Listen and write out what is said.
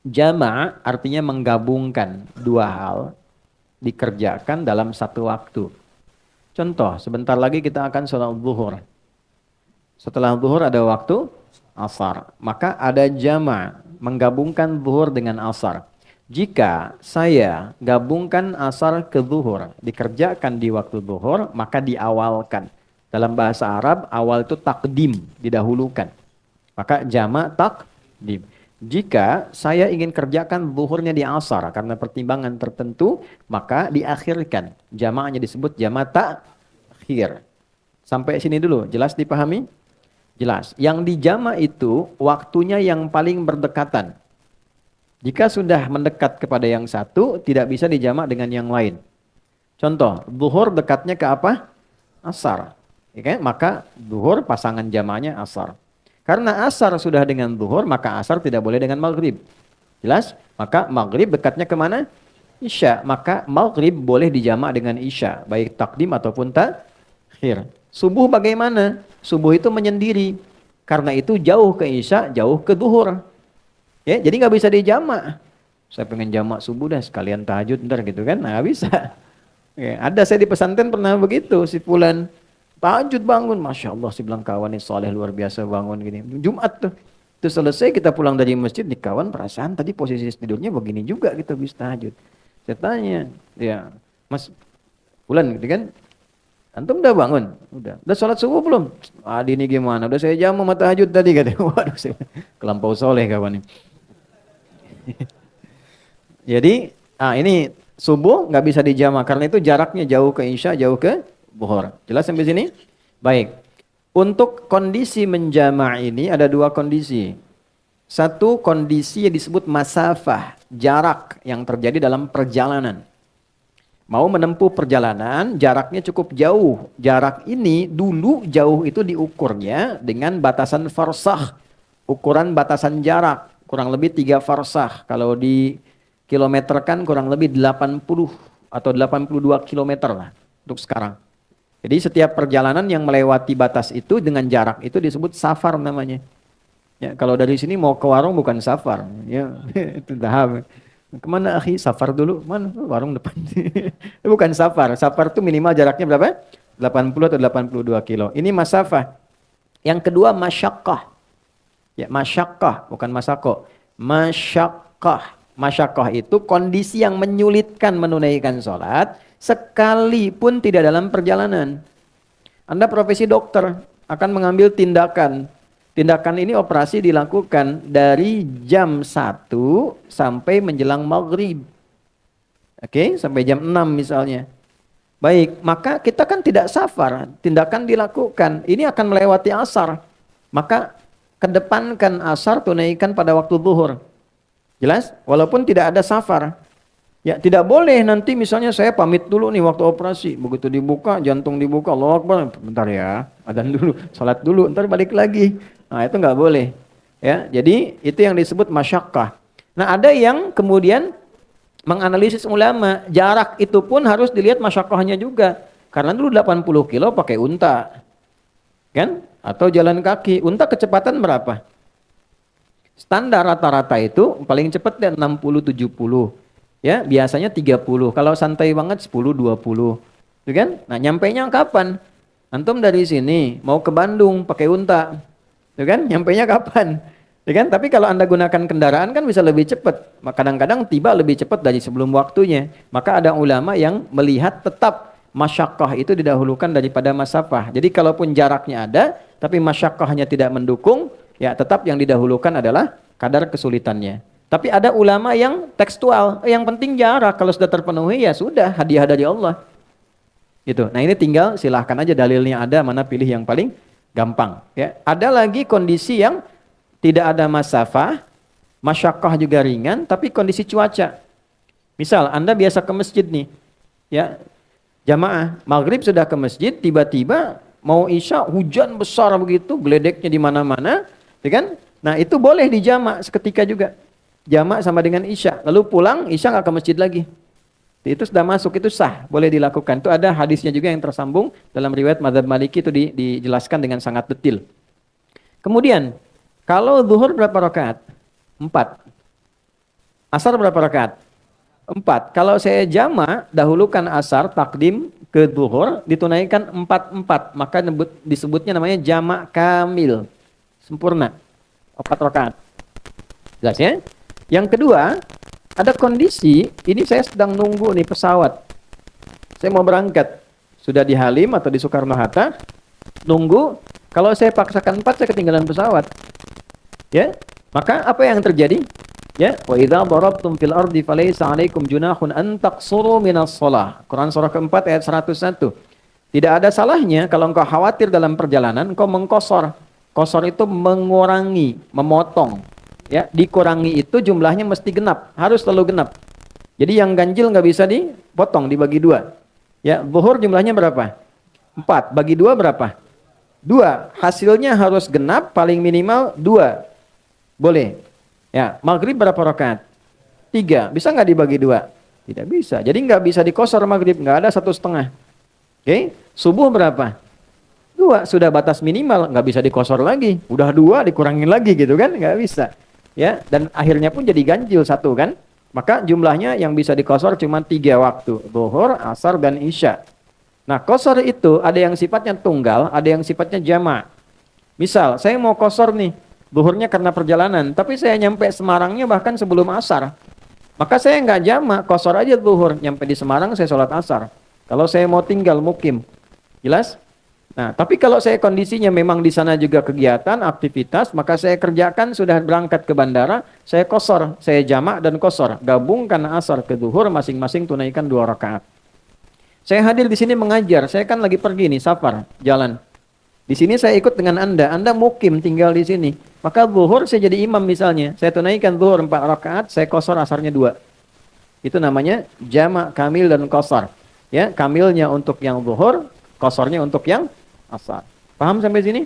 Jama' artinya menggabungkan dua hal dikerjakan dalam satu waktu. Contoh, sebentar lagi kita akan sholat zuhur. Setelah zuhur ada waktu asar. Maka ada jama' menggabungkan zuhur dengan asar. Jika saya gabungkan asar ke zuhur, dikerjakan di waktu zuhur, maka diawalkan. Dalam bahasa Arab, awal itu takdim, didahulukan. Maka jama' takdim. Jika saya ingin kerjakan zuhurnya di asar karena pertimbangan tertentu, maka diakhirkan. Jama'nya disebut jama' takhir. Sampai sini dulu, jelas dipahami? Jelas. Yang dijama itu waktunya yang paling berdekatan. Jika sudah mendekat kepada yang satu, tidak bisa dijama dengan yang lain. Contoh, zuhur dekatnya ke apa? Asar. Ya kan? Maka zuhur pasangan jamanya asar. Karena asar sudah dengan zuhur, maka asar tidak boleh dengan maghrib. Jelas? Maka maghrib dekatnya kemana? Isya. Maka maghrib boleh dijama dengan isya. Baik takdim ataupun takhir. Subuh bagaimana? Subuh itu menyendiri. Karena itu jauh ke isya, jauh ke zuhur. Ya, jadi nggak bisa dijama. Saya pengen jamak subuh dah sekalian tahajud ntar gitu kan? Nggak bisa. Ya, ada saya di pesantren pernah begitu, si fulan tahajud bangun, masya Allah, si bilang kawan ini soleh luar biasa bangun gini. Jumat tuh, itu selesai kita pulang dari masjid, di kawan perasaan tadi posisi tidurnya begini juga kita bisa tahajud. Saya tanya, ya Mas Fulan gitu kan, antum udah bangun? Udah sholat subuh belum? Adi ini gimana? Udah saya jamu mata tahajud tadi katanya. Waduh, saya kelampau soleh kawan ini. Jadi, ini subuh nggak bisa dijama karena itu jaraknya jauh ke isya, jauh ke zuhur. Jelas sampai sini? Baik. Untuk kondisi menjama ini ada dua kondisi. Satu kondisi yang disebut masafah, jarak yang terjadi dalam perjalanan. Mau menempuh perjalanan, jaraknya cukup jauh. Jarak ini dulu jauh itu diukurnya dengan batasan farsakh. Ukuran batasan jarak kurang lebih 3 farsakh. Kalau di kilometer kan kurang lebih 80 atau 82 kilometer lah untuk sekarang. Jadi setiap perjalanan yang melewati batas itu dengan jarak itu disebut safar namanya. Ya, kalau dari sini mau ke warung bukan safar, ya itu tahap. Kemana akhi? Safar dulu. Mana? Warung depan. Bukan safar. Safar itu minimal jaraknya berapa? 80 atau 82 kilo. Ini masafah. Yang kedua masyakkah. Ya, masyakkah bukan masako. Masyakkah. Masyakkah itu kondisi yang menyulitkan menunaikan sholat sekalipun tidak dalam perjalanan. Anda profesi dokter akan mengambil tindakan. Tindakan ini operasi dilakukan dari jam 1 sampai menjelang maghrib. Oke, sampai jam 6 misalnya. Baik, maka kita kan tidak safar. Tindakan dilakukan. Ini akan melewati asar. Maka kedepankan asar, tunaikan pada waktu zuhur. Jelas? Walaupun tidak ada safar. Ya, tidak boleh nanti misalnya saya pamit dulu nih waktu operasi. Begitu dibuka, jantung dibuka, Allahu Akbar. Bentar ya, adzan dulu, salat dulu, ntar balik lagi. Nah, itu nggak boleh. Ya, jadi itu yang disebut masyakkah. Nah, ada yang kemudian menganalisis ulama, jarak itu pun harus dilihat masyakkahnya juga. Karena dulu 80 kilo pakai unta. Kan? Atau jalan kaki. Unta kecepatan berapa? Standar rata-rata itu paling cepat deh 60-70. Ya, biasanya 30. Kalau santai banget 10-20. Itu kan? Nah, nyampainya kapan? Antum dari sini mau ke Bandung pakai unta. Itu kan? Nyampainya kapan? Itu kan? Tapi kalau Anda gunakan kendaraan kan bisa lebih cepat. Kadang-kadang tiba lebih cepat dari sebelum waktunya. Maka ada ulama yang melihat tetap masyakkah itu didahulukan daripada masafah. Jadi kalaupun jaraknya ada, tapi masyakkahnya tidak mendukung, ya tetap yang didahulukan adalah kadar kesulitannya. Tapi ada ulama yang tekstual, yang penting jarak, kalau sudah terpenuhi ya sudah, hadiah dari Allah. Gitu. Nah, ini tinggal silahkan aja dalilnya ada, mana pilih yang paling gampang, ya. Ada lagi kondisi yang tidak ada masafah, masyakkah juga ringan, tapi kondisi cuaca. Misal Anda biasa ke masjid nih, ya. Jamaah maghrib sudah ke masjid, tiba-tiba mau isya hujan besar begitu, geledeknya di mana-mana, ya kan? Nah, itu boleh dijamak seketika juga. Jamak sama dengan isya. Lalu pulang, isya nggak ke masjid lagi. Itu sudah masuk, itu sah, boleh dilakukan. Itu ada hadisnya juga yang tersambung dalam riwayat Madzhab Maliki itu dijelaskan dengan sangat detail. Kemudian, kalau zuhur berapa rakaat? 4. Asar berapa rakaat? 4. Kalau saya jama, dahulukan asar, takdim ke zuhur, ditunaikan 4-4. Maka disebutnya namanya jamak kamil. Sempurna. 4 rakaat. Jelas ya? Yang kedua, ada kondisi, ini saya sedang nunggu nih pesawat. Saya mau berangkat. Sudah di Halim atau di Soekarno-Hatta, nunggu. Kalau saya paksakan 4, saya ketinggalan pesawat. Ya, maka apa yang terjadi? Ya, wa idza darabtum fil ardi falaysa 'alaikum junahun an taqsuru minas shalah. Quran surah keempat ayat 101. Tidak ada salahnya kalau engkau khawatir dalam perjalanan engkau mengkosor. Kosor itu mengurangi, memotong. Ya, dikurangi itu jumlahnya mesti genap, harus selalu genap. Jadi yang ganjil nggak bisa dipotong, dibagi 2. Ya, zuhur jumlahnya berapa? 4, bagi 2 berapa? 2. Hasilnya harus genap, paling minimal 2. Boleh. Ya, maghrib berapa rakaat? 3. Bisa nggak dibagi 2? Tidak bisa. Jadi nggak bisa dikosor maghrib, nggak ada 1,5. Oke, subuh berapa? 2. Sudah batas minimal, nggak bisa dikosor lagi. Udah 2 dikurangin lagi gitu kan? Nggak bisa. Ya, dan akhirnya pun jadi ganjil 1 kan? Maka jumlahnya yang bisa dikosor cuma 3 waktu. Zuhur, asar, dan isya. Nah, kosor itu ada yang sifatnya tunggal, ada yang sifatnya jama'. Misal, saya mau kosor nih. Zuhurnya karena perjalanan, tapi saya nyampe Semarangnya bahkan sebelum asar. Maka saya nggak jamak, kosor aja zuhur. Nyampe di Semarang saya sholat asar. Kalau saya mau tinggal mukim, jelas? Nah, tapi kalau saya kondisinya memang di sana juga kegiatan, aktivitas, maka saya kerjakan sudah berangkat ke bandara, saya kosor, saya jamak dan kosor. Gabungkan asar ke zuhur, masing-masing tunaikan 2 rakaat. Saya hadir di sini mengajar, saya kan lagi pergi nih, safar, jalan. Di sini saya ikut dengan Anda mukim tinggal di sini. Maka zuhur saya jadi imam misalnya. Saya tunaikan zuhur 4 rakaat, saya kosor asarnya 2. Itu namanya jamak kamil dan kosor. Ya, kamilnya untuk yang zuhur, kosornya untuk yang asar. Paham sampai sini?